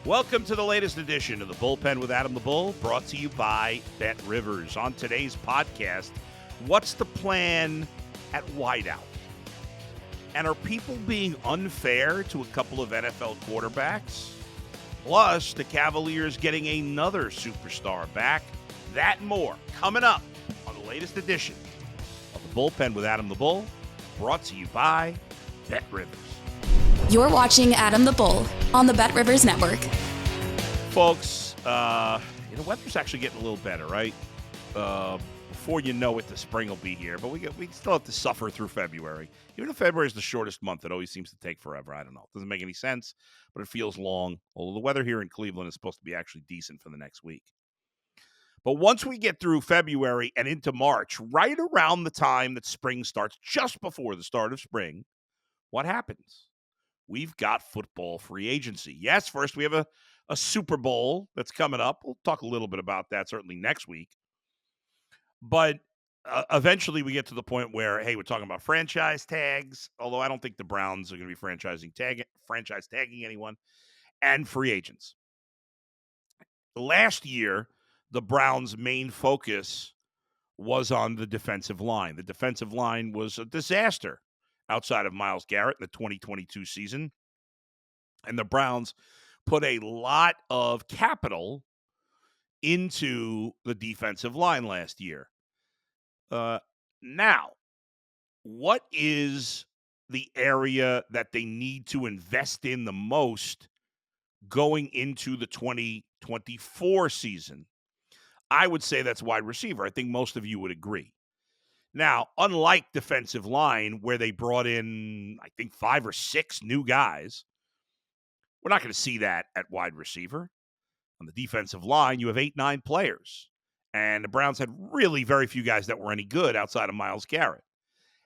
Welcome to the latest edition of the Bullpen with Adam the Bull, brought to you by Bet Rivers. On today's podcast, what's the plan at wideout? And are people being unfair to a couple of NFL quarterbacks? Plus, the Cavaliers getting another superstar back. That and more coming up on the latest edition of the Bullpen with Adam the Bull, brought to you by Bet Rivers. You're watching Adam the Bull on the Bet Rivers Network. Folks, the weather's actually getting a little better, right? Before you know it, the spring will be here. But we still have to suffer through February. Even if February is the shortest month, it always seems to take forever. I don't know. It doesn't make any sense, but it feels long. Although the weather here in Cleveland is supposed to be actually decent for the next week. But once we get through February and into March, right around the time that spring starts, just before the start of spring, what happens? We've got football free agency. Yes, first we have a Super Bowl that's coming up. We'll talk a little bit about that certainly next week. But eventually we get to the point where, hey, we're talking about franchise tags, although I don't think the Browns are going to be franchise tagging anyone, and free agents. Last year, the Browns' main focus was on the defensive line. The defensive line was a disaster outside of Myles Garrett in the 2022 season. And the Browns put a lot of capital into the defensive line last year. Now, what is the area that they need to invest in the most going into the 2024 season? I would say that's wide receiver. I think most of you would agree. Now, unlike defensive line, where they brought in, I think, 5 or 6 new guys, we're not going to see that at wide receiver. On the defensive line, you have 8, 9 players. And the Browns had really very few guys that were any good outside of Myles Garrett.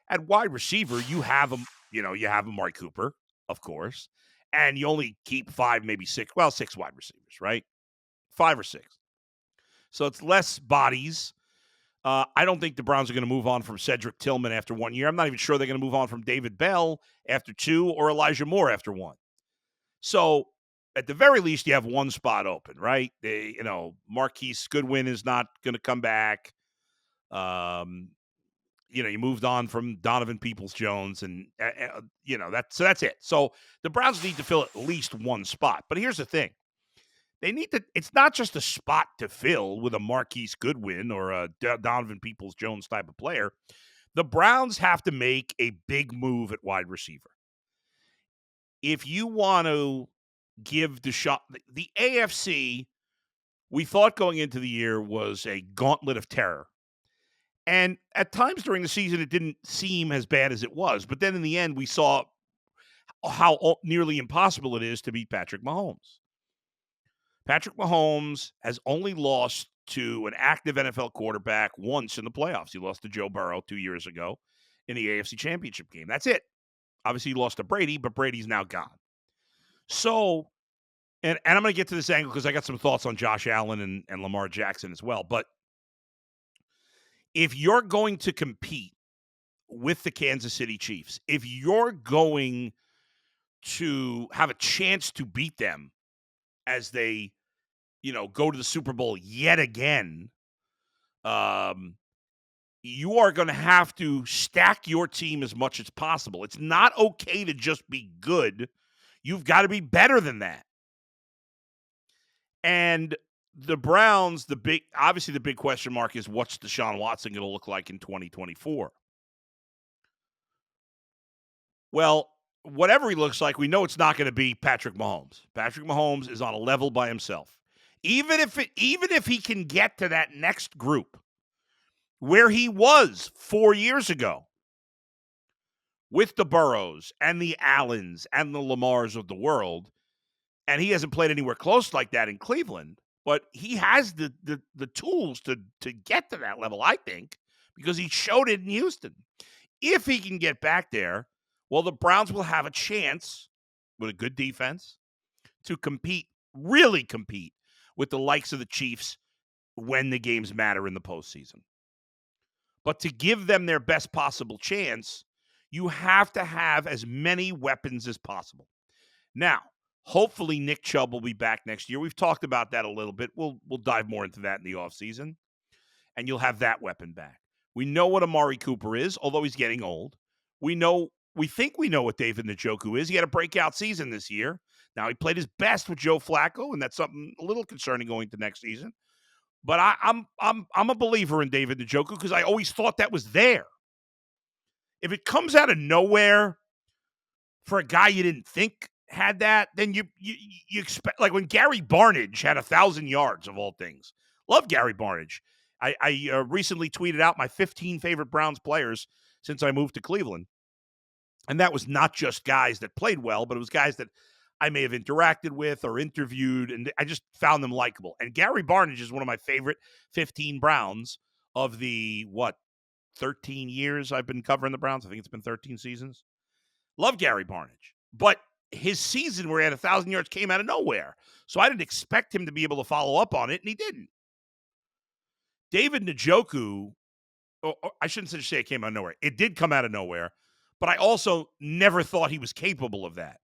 At wide receiver, you have you have Amari Cooper, of course, and you only keep 5, maybe 6 wide receivers, right? 5 or 6. So it's less bodies. I don't think the Browns are going to move on from Cedric Tillman after 1 year. I'm not even sure they're going to move on from David Bell after 2 or Elijah Moore after 1. So at the very least, you have one spot open, right? Marquise Goodwin is not going to come back. You moved on from Donovan Peoples-Jones, and that's it. So the Browns need to fill at least one spot. But here's the thing. It's not just a spot to fill with a Marquise Goodwin or a Donovan Peoples-Jones type of player. The Browns have to make a big move at wide receiver. If you want to give the AFC, we thought going into the year was a gauntlet of terror. And at times during the season, it didn't seem as bad as it was. But then in the end, we saw how nearly impossible it is to beat Patrick Mahomes. Patrick Mahomes has only lost to an active NFL quarterback once in the playoffs. He lost to Joe Burrow 2 years ago in the AFC Championship game. That's it. Obviously, he lost to Brady, but Brady's now gone. So, and I'm going to get to this angle because I got some thoughts on Josh Allen and Lamar Jackson as well. But if you're going to compete with the Kansas City Chiefs, if you're going to have a chance to beat them as they, go to the Super Bowl yet again, you are going to have to stack your team as much as possible. It's not okay to just be good. You've got to be better than that. And the Browns, the big question mark is what's Deshaun Watson going to look like in 2024? Well, whatever he looks like, we know it's not going to be Patrick Mahomes. Patrick Mahomes is on a level by himself. Even if he can get to that next group where he was 4 years ago with the Burrows and the Allens and the Lamars of the world, and he hasn't played anywhere close like that in Cleveland, but he has the tools to get to that level, I think, because he showed it in Houston. If he can get back there, well, the Browns will have a chance with a good defense to really compete with the likes of the Chiefs when the games matter in the postseason. But to give them their best possible chance, you have to have as many weapons as possible. Now, Hopefully, Nick Chubb will be back next year. We've talked about that a little bit. We'll dive more into that in the offseason, and you'll have that weapon back. We know what Amari Cooper is, although he's getting old. We think we know what David Njoku is. He had a breakout season this year. Now he played his best with Joe Flacco, and that's something a little concerning going to next season. But I'm a believer in David Njoku because I always thought that was there. If it comes out of nowhere for a guy you didn't think had that, then you expect, like when Gary Barnidge had 1,000 yards of all things. Love Gary Barnidge. I recently tweeted out my 15 favorite Browns players since I moved to Cleveland. And that was not just guys that played well, but it was guys that I may have interacted with or interviewed, and I just found them likable. And Gary Barnidge is one of my favorite 15 Browns of the, 13 years I've been covering the Browns. I think it's been 13 seasons. Love Gary Barnidge. But his season where he had 1,000 yards came out of nowhere. So I didn't expect him to be able to follow up on it, and he didn't. David Njoku, I shouldn't say it came out of nowhere. It did come out of nowhere, but I also never thought he was capable of that.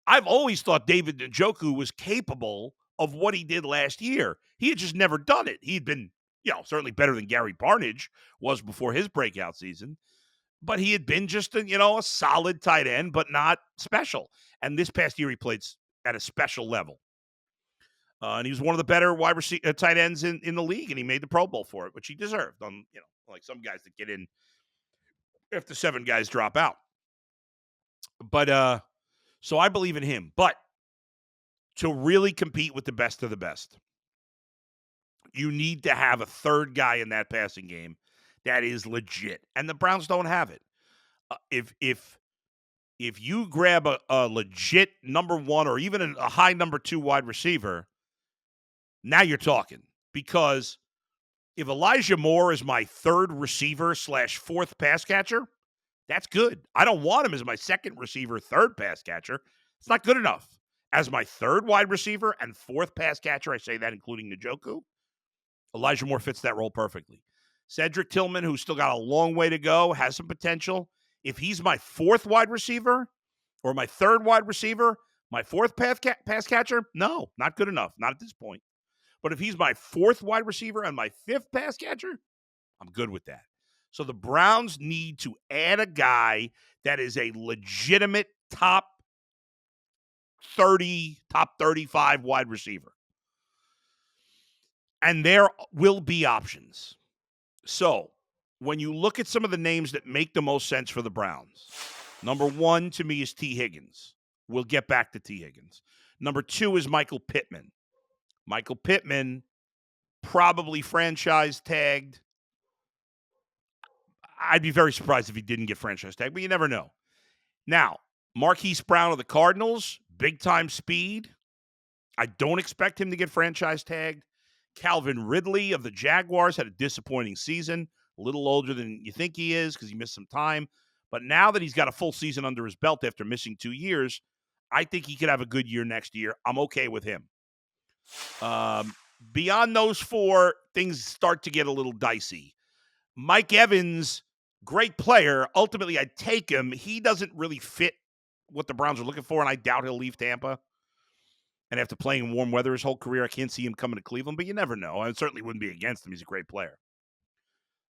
I've always thought David Njoku was capable of what he did last year. He had just never done it. He'd been, certainly better than Gary Barnidge was before his breakout season, but he had been just a solid tight end, but not special. And this past year, he played at a special level. And he was one of the better wide receiver tight ends in the league, and he made the Pro Bowl for it, which he deserved. Like some guys that get in after 7 guys drop out. But so I believe in him. But to really compete with the best of the best, you need to have a third guy in that passing game that is legit, and the Browns don't have it. If you grab a legit number 1 or even a high number 2 wide receiver, now you're talking. Because if Elijah Moore is my third receiver / 4th pass catcher, that's good. I don't want him as my second receiver, 3rd pass catcher. It's not good enough. As my 3rd wide receiver and 4th pass catcher, I say that including Njoku, Elijah Moore fits that role perfectly. Cedric Tillman, who's still got a long way to go, has some potential. If he's my 4th wide receiver or my 3rd wide receiver, my 4th pass catcher, no, not good enough. Not at this point. But if he's my 4th wide receiver and my 5th pass catcher, I'm good with that. So the Browns need to add a guy that is a legitimate top 30, top 35 wide receiver. And there will be options. So when you look at some of the names that make the most sense for the Browns, number 1 to me is Tee Higgins. We'll get back to Tee Higgins. Number 2 is Michael Pittman. Michael Pittman, probably franchise tagged. I'd be very surprised if he didn't get franchise tagged, but you never know. Now, Marquise Brown of the Cardinals, big-time speed. I don't expect him to get franchise tagged. Calvin Ridley of the Jaguars had a disappointing season, a little older than you think he is because he missed some time. But now that he's got a full season under his belt after missing 2 years, I think he could have a good year next year. I'm okay with him. Beyond those 4, things start to get a little dicey. Mike Evans, great player. Ultimately, I'd take him. He doesn't really fit what the Browns are looking for, and I doubt he'll leave Tampa. And after playing in warm weather his whole career, I can't see him coming to Cleveland, but you never know. I certainly wouldn't be against him. He's a great player.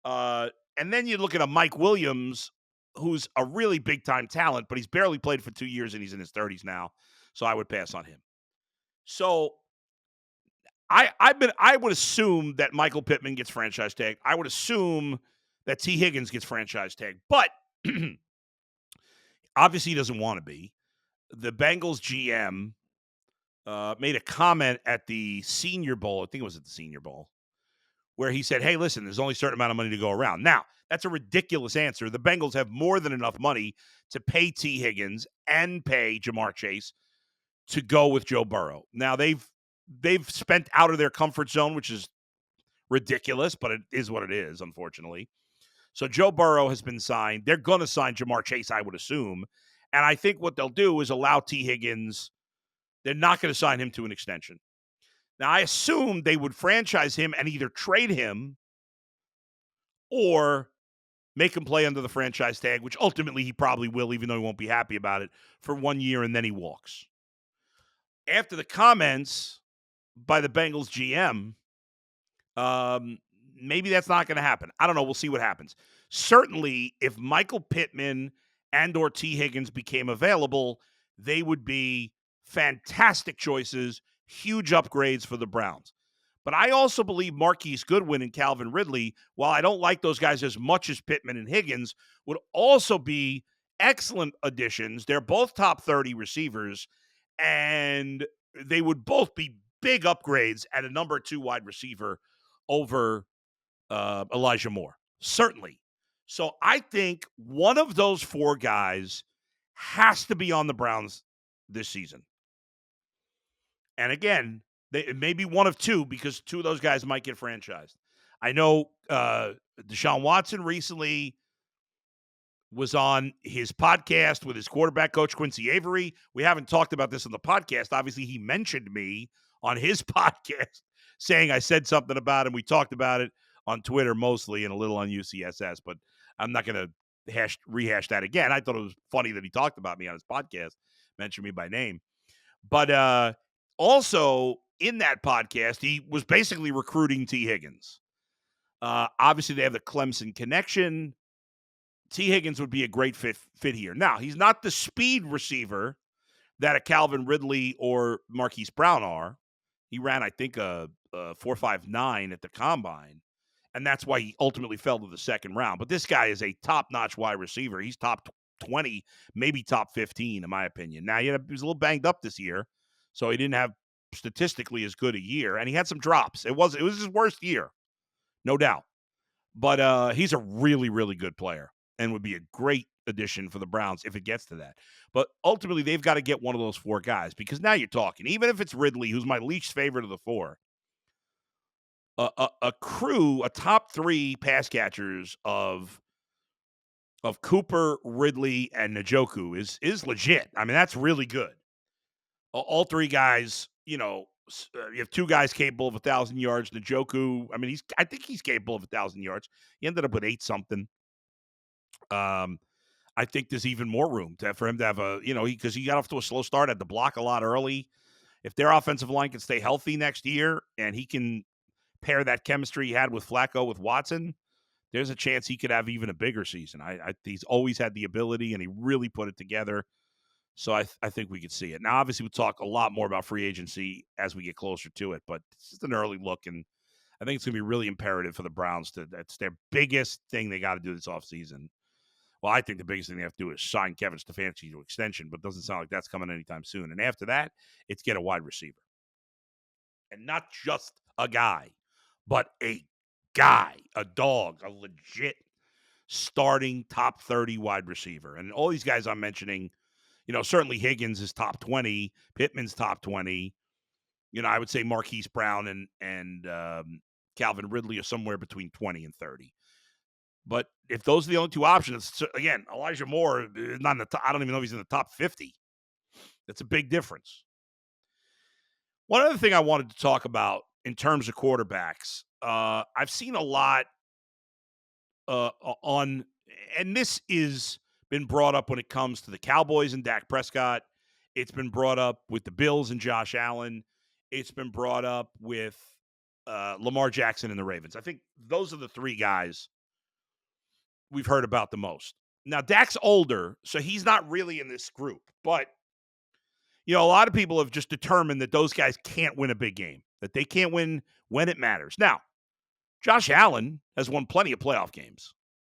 And then you look at a Mike Williams, who's a really big-time talent, but he's barely played for 2 years, and he's in his 30s now, so I would pass on him. So I would assume that Michael Pittman gets franchise tagged. I would assume that Tee Higgins gets franchise tagged, but obviously he doesn't want to be. The Bengals GM made a comment at the Senior Bowl. I think it was at the Senior Bowl, where he said, hey, listen, there's only a certain amount of money to go around. Now, that's a ridiculous answer. The Bengals have more than enough money to pay Tee Higgins and pay Jamar Chase to go with Joe Burrow. Now, they've spent out of their comfort zone, which is ridiculous, but it is what it is, unfortunately. So Joe Burrow has been signed. They're going to sign Jamar Chase, I would assume. And I think what they'll do is allow Tee Higgins. They're not going to sign him to an extension. Now, I assume they would franchise him and either trade him or make him play under the franchise tag, which ultimately he probably will, even though he won't be happy about it, for 1 year, and then he walks. after the comments by the Bengals GM, maybe that's not going to happen. I don't know. We'll see what happens. Certainly, if Michael Pittman and or Tee Higgins became available, they would be fantastic choices, huge upgrades for the Browns. But I also believe Marquise Goodwin and Calvin Ridley, while I don't like those guys as much as Pittman and Higgins, would also be excellent additions. They're both top 30 receivers, and they would both be big upgrades at a number 2 wide receiver over Elijah Moore. Certainly. So I think one of those 4 guys has to be on the Browns this season. And again, it may be one of 2 because 2 of those guys might get franchised. I know Deshaun Watson recently was on his podcast with his quarterback coach, Quincy Avery. We haven't talked about this on the podcast. Obviously, he mentioned me on his podcast saying I said something about him. We talked about it on Twitter mostly and a little on UCSS, but I'm not going to rehash that again. I thought it was funny that he talked about me on his podcast, mentioned me by name. But also in that podcast, he was basically recruiting Tee Higgins. Obviously, they have the Clemson connection. Tee Higgins would be a great fit here. Now, he's not the speed receiver that a Calvin Ridley or Marquise Brown are. He ran, I think, a 4.59 at the combine, and that's why he ultimately fell to the second round. But this guy is a top-notch wide receiver. He's top 20, maybe top 15, in my opinion. Now, he was a little banged up this year, so he didn't have statistically as good a year, and he had some drops. It was his worst year, no doubt. But he's a really, really good player and would be a great addition for the Browns if it gets to that. But ultimately, they've got to get one of those 4 guys because now you're talking. Even if it's Ridley, who's my least favorite of the 4, a crew, a top 3 pass catchers of Cooper, Ridley, and Njoku is legit. I mean, that's really good. All 3 guys, you have 2 guys capable of 1,000 yards. Njoku, I mean, I think he's capable of 1,000 yards. He ended up with 8 something. I think there's even more room for him to have because he got off to a slow start, had to block a lot early. If their offensive line can stay healthy next year and he can pair that chemistry he had with Flacco with Watson, there's a chance he could have even a bigger season. He's always had the ability, and he really put it together. So I think we could see it. Now, obviously, we'll talk a lot more about free agency as we get closer to it, but it's just an early look, and I think it's going to be really imperative for the Browns that's their biggest thing they got to do this offseason. Well, I think the biggest thing they have to do is sign Kevin Stefanski to extension, but it doesn't sound like that's coming anytime soon. And after that, it's get a wide receiver. And not just a guy, but a guy, a dog, a legit starting top 30 wide receiver. And all these guys I'm mentioning, certainly Higgins is top 20, Pittman's top 20. I would say Marquise Brown and Calvin Ridley are somewhere between 20 and 30. But if those are the only 2 options, again, Elijah Moore is not in the top. I don't even know if he's in the top 50. That's a big difference. One other thing I wanted to talk about in terms of quarterbacks, I've seen a lot and this is been brought up when it comes to the Cowboys and Dak Prescott. It's been brought up with the Bills and Josh Allen. It's been brought up with Lamar Jackson and the Ravens. I think those are the 3 guys we've heard about the most. Now, Dak's older, so he's not really in this group. But, a lot of people have just determined that those guys can't win a big game, that they can't win when it matters. Now, Josh Allen has won plenty of playoff games,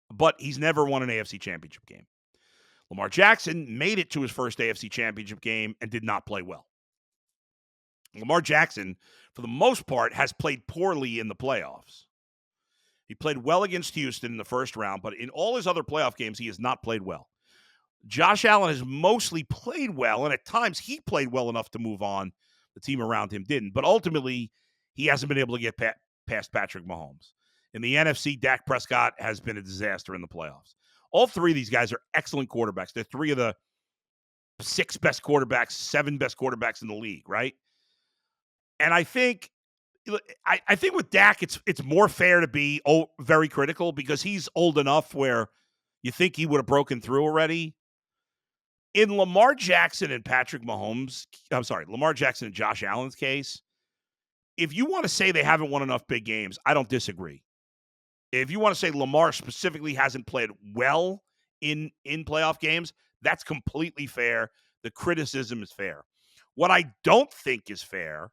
but he's never won an AFC championship game. Lamar Jackson made it to his first AFC championship game and did not play well. Lamar Jackson, for the most part, has played poorly in the playoffs. He played well against Houston in the first round, but in all his other playoff games, he has not played well. Josh Allen has mostly played well, and at times he played well enough to move on. The team around him didn't. But ultimately, he hasn't been able to get past Patrick Mahomes. In the NFC, Dak Prescott has been a disaster in the playoffs. All 3 of these guys are excellent quarterbacks. They're 3 of the 6 best quarterbacks, 7 best quarterbacks in the league, right? And I think with Dak, it's more fair to be very critical because he's old enough where you think he would have broken through already. In Lamar Jackson and Lamar Jackson and Josh Allen's case, if you want to say they haven't won enough big games, I don't disagree. If you want to say Lamar specifically hasn't played well in playoff games, that's completely fair. The criticism is fair. What I don't think is fair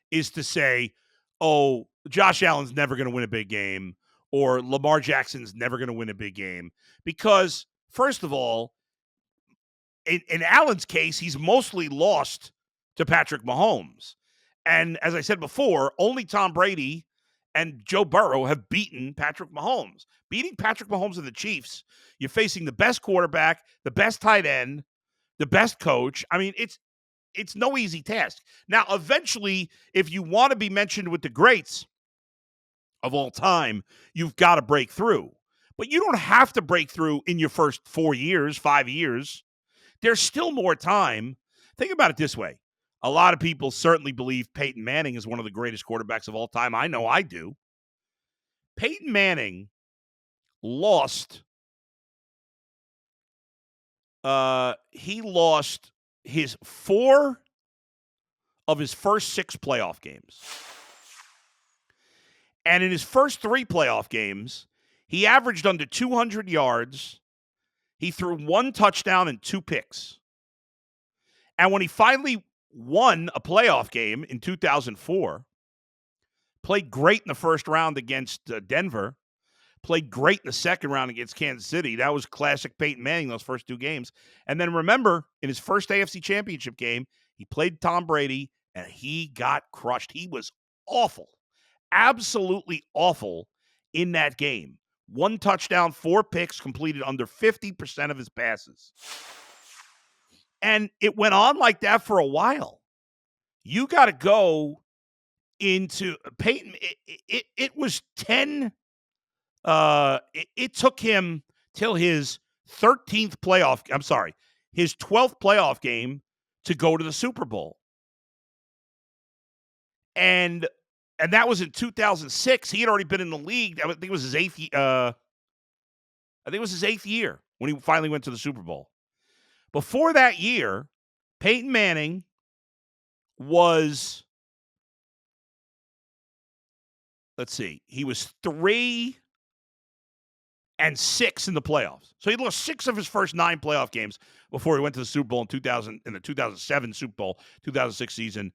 is to say, oh, Josh Allen's never going to win a big game or Lamar Jackson's never going to win a big game. Because, first of all, in Allen's case, he's mostly lost to Patrick Mahomes. And as I said before, only Tom Brady and Joe Burrow have beaten Patrick Mahomes. Beating Patrick Mahomes and the Chiefs, you're facing the best quarterback, the best tight end, the best coach. I mean, it's no easy task. Now, eventually, if you want to be mentioned with the greats of all time, you've got to break through. But you don't have to break through in your first 4 years, 5 years. There's still more time. Think about it this way. A lot of people certainly believe Peyton Manning is one of the greatest quarterbacks of all time. I know I do. Peyton Manning lost. He lost his 4 of his first 6 playoff games. And in his first 3 playoff games, he averaged under 200 yards. He threw 1 touchdown and 2 picks. And when he finally won a playoff game in 2004, played great in the first round against Denver, played great in the second round against Kansas City. That was classic Peyton Manning, those first 2 games. And then remember, in his first AFC Championship game, he played Tom Brady, and he got crushed. He was awful, absolutely awful in that game. 1 touchdown, 4 picks, completed under 50% of his passes. And it went on like that for a while. You got to go into Peyton. It was 10. It took him till his 13th playoff. I'm sorry, his 12th playoff game to go to the Super Bowl. And that was in 2006. He had already been in the league. I think it was his 8th. I think it was his 8th year when he finally went to the Super Bowl. Before that year, Peyton Manning was, let's see, he was 3-6 in the playoffs. So he lost 6 of his first 9 playoff games before he went to the Super Bowl in the 2007 Super Bowl, 2006 season.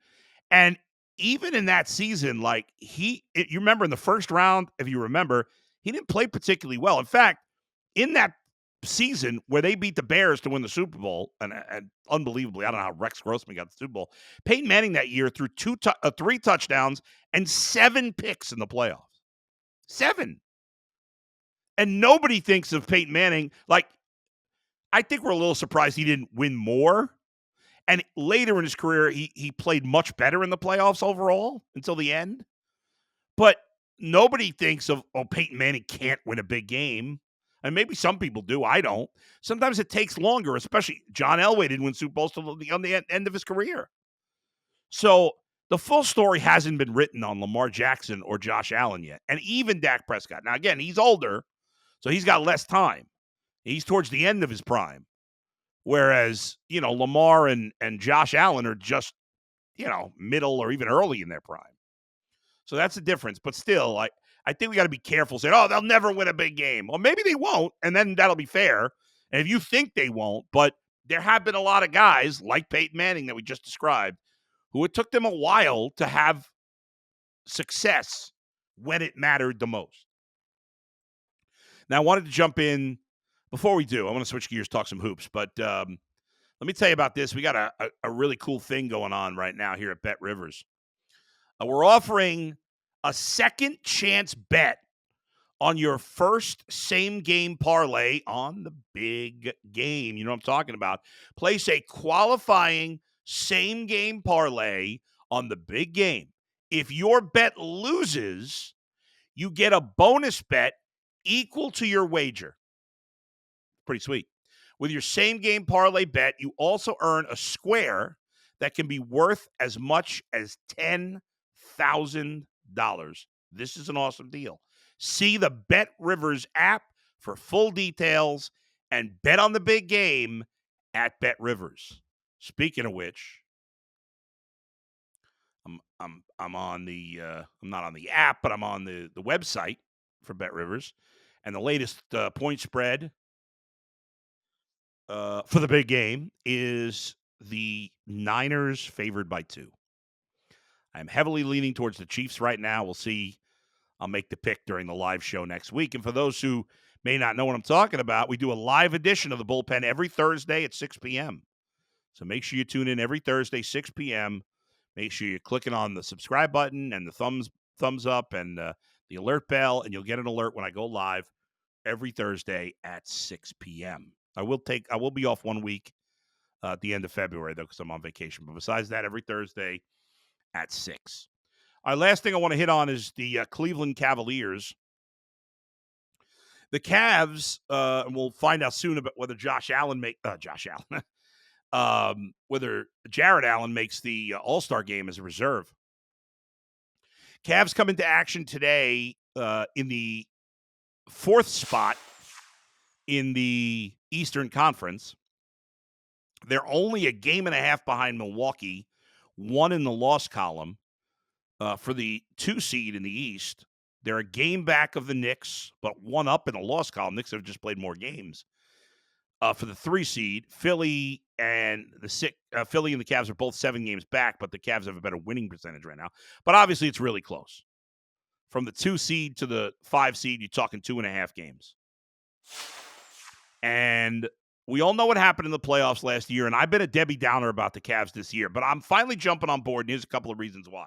And even in that season, like you remember in the first round, if you remember, he didn't play particularly well. In fact, in that season where they beat the Bears to win the Super Bowl, and unbelievably, I don't know how Rex Grossman got the Super Bowl. Peyton Manning that year threw 3 touchdowns and 7 picks in the playoffs. 7. And nobody thinks of Peyton Manning. Like, I think we're a little surprised he didn't win more. And later in his career, he played much better in the playoffs overall until the end. But nobody thinks of, Peyton Manning can't win a big game. And maybe some people do. I don't. Sometimes it takes longer, especially John Elway didn't win Super Bowls till the end of his career. So the full story hasn't been written on Lamar Jackson or Josh Allen yet. And even Dak Prescott. Now, again, he's older, so he's got less time. He's towards the end of his prime. Whereas, Lamar and Josh Allen are just, middle or even early in their prime. So that's the difference. But still, I think we got to be careful saying, they'll never win a big game. Well, maybe they won't, and then that'll be fair. And if you think they won't, but there have been a lot of guys like Peyton Manning that we just described who it took them a while to have success when it mattered the most. Now, I wanted to jump in. Before we do, I want to switch gears, talk some hoops. But let me tell you about this. We got a really cool thing going on right now here at Bet Rivers. We're offering a second chance bet on your first same game parlay on the big game. You know what I'm talking about. Place a qualifying same game parlay on the big game. If your bet loses, you get a bonus bet equal to your wager. Pretty sweet. With your same game parlay bet, you also earn a square that can be worth as much as $10,000. This is an awesome deal. See the Bet Rivers app for full details and bet on the big game at Bet Rivers. Speaking of which, I'm on the I'm not on the app, but I'm on the website for Bet Rivers, and the latest point spread for the big game is the Niners favored by 2. I'm heavily leaning towards the Chiefs right now. We'll see. I'll make the pick during the live show next week. And for those who may not know what I'm talking about, we do a live edition of the Bullpen every Thursday at 6 p.m. So make sure you tune in every Thursday, 6 p.m. Make sure you're clicking on the subscribe button and the thumbs up and the alert bell, and you'll get an alert when I go live every Thursday at 6 p.m. I will be off 1 week at the end of February, though, because I'm on vacation. But besides that, every Thursday at 6. All right, last thing I want to hit on is the Cleveland Cavaliers. The Cavs, and we'll find out soon about whether whether Jared Allen makes the All-Star game as a reserve. Cavs come into action today in the 4th spot in the Eastern Conference. They're only a game and a half behind Milwaukee, 1 in the loss column. For the 2 seed in the East, they're a game back of the Knicks, but 1 up in the loss column. Knicks have just played more games. For the 3 seed, Philly and the Cavs are both 7 games back, but the Cavs have a better winning percentage right now. But obviously, it's really close. From the 2 seed to the 5 seed, you're talking 2.5 games. And we all know what happened in the playoffs last year, and I've been a Debbie Downer about the Cavs this year, but I'm finally jumping on board, and here's a couple of reasons why.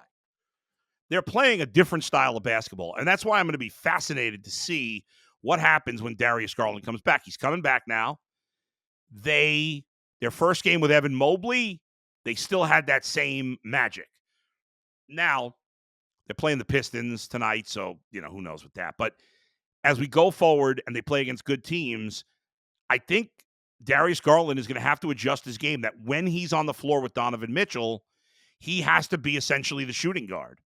They're playing a different style of basketball, and that's why I'm going to be fascinated to see what happens when Darius Garland comes back. He's coming back now. Their first game with Evan Mobley, they still had that same magic. Now, they're playing the Pistons tonight, so, who knows with that. But as we go forward and they play against good teams, I think Darius Garland is going to have to adjust his game, that when he's on the floor with Donovan Mitchell, he has to be essentially the shooting guard.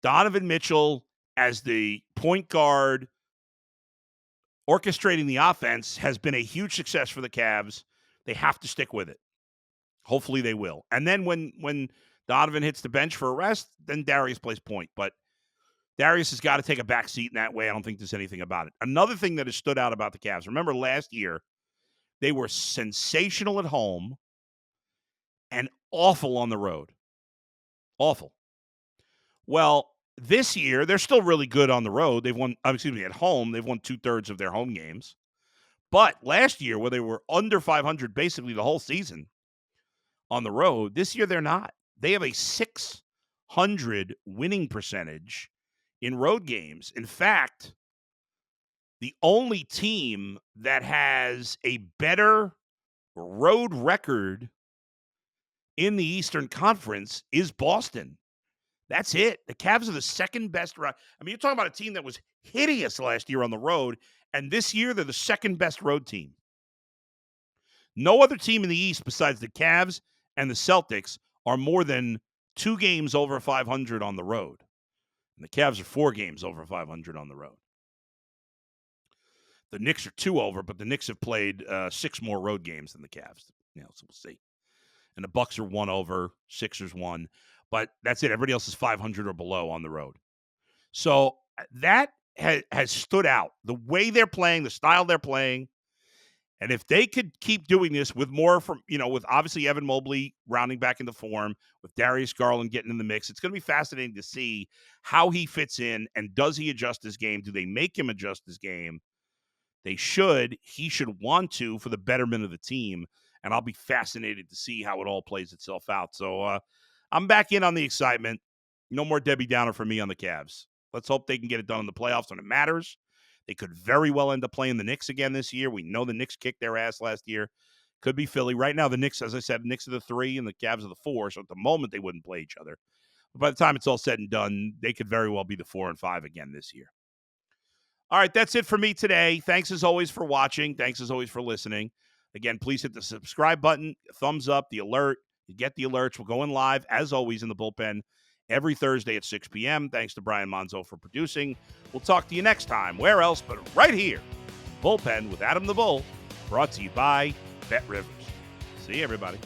Donovan Mitchell as the point guard orchestrating the offense has been a huge success for the Cavs. They have to stick with it. Hopefully they will. And then when Donovan hits the bench for a rest, then Darius plays point. But Darius has got to take a back seat in that way. I don't think there's anything about it. Another thing that has stood out about the Cavs, remember last year, they were sensational at home and awful on the road. Awful. Well, this year, they're still really good on the road. They've won, at home, they've won 2/3 of their home games. But last year, where they were under 500 basically the whole season on the road, this year they're not. They have a 600 winning percentage in road games. In fact, the only team that has a better road record in the Eastern Conference is Boston. That's it. The Cavs are the second best. You're talking about a team that was hideous last year on the road, and this year they're the second best road team. No other team in the East besides the Cavs and the Celtics are more than 2 games over 500 on the road. And the Cavs are 4 games over 500 on the road. The Knicks are 2 over, but the Knicks have played 6 more road games than the Cavs. So we'll see. And the Bucks are 1 over, Sixers 1. But that's it. Everybody else is 500 or below on the road. So that has stood out. The way they're playing, the style they're playing. And if they could keep doing this with more from, with obviously Evan Mobley rounding back into form, with Darius Garland getting in the mix, it's going to be fascinating to see how he fits in, and does he adjust his game? Do they make him adjust his game? They should. He should want to, for the betterment of the team. And I'll be fascinated to see how it all plays itself out. So, I'm back in on the excitement. No more Debbie Downer for me on the Cavs. Let's hope they can get it done in the playoffs when it matters. They could very well end up playing the Knicks again this year. We know the Knicks kicked their ass last year. Could be Philly. Right now, the Knicks, as I said, Knicks are the 3 and the Cavs are the 4. So at the moment, they wouldn't play each other. But by the time it's all said and done, they could very well be the 4 and 5 again this year. All right, that's it for me today. Thanks as always for watching. Thanks as always for listening. Again, please hit the subscribe button, thumbs up, the alert. You get the alerts. We're going live, as always, in the Bullpen every Thursday at 6 p.m. Thanks to Brian Monzo for producing. We'll talk to you next time. Where else but right here. Bullpen with Adam the Bull, brought to you by Bet Rivers. See you, everybody.